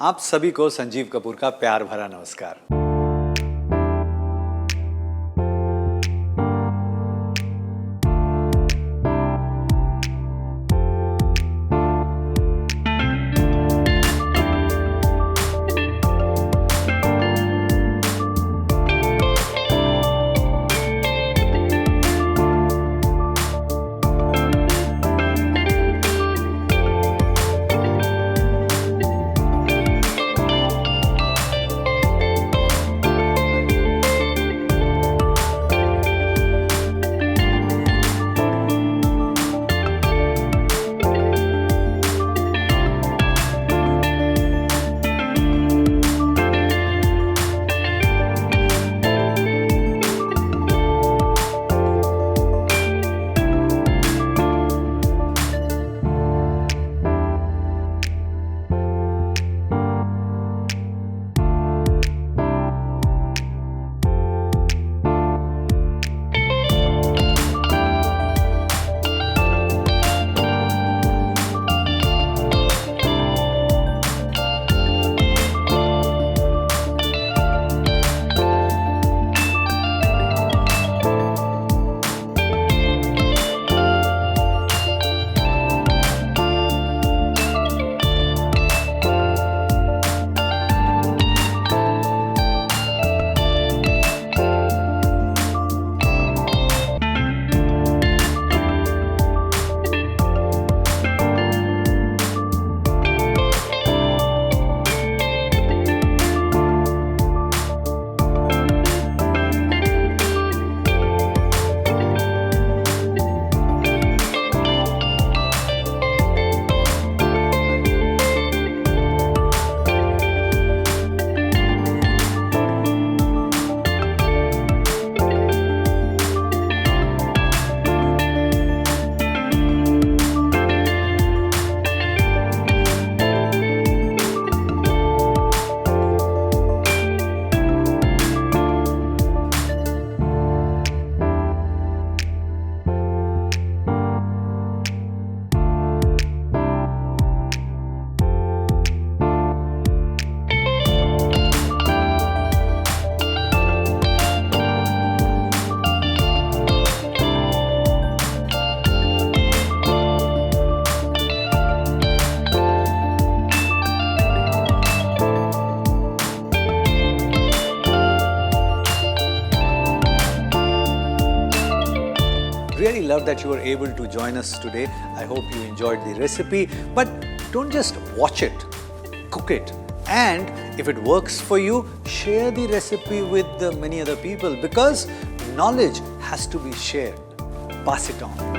आप सभी को संजीव कपूर का प्यार भरा नमस्कार। Really love that you were able to join us today. I hope you enjoyed the recipe. But don't just watch it, cook it. And if it works for you, share the recipe with many other people because knowledge has to be shared. Pass it on.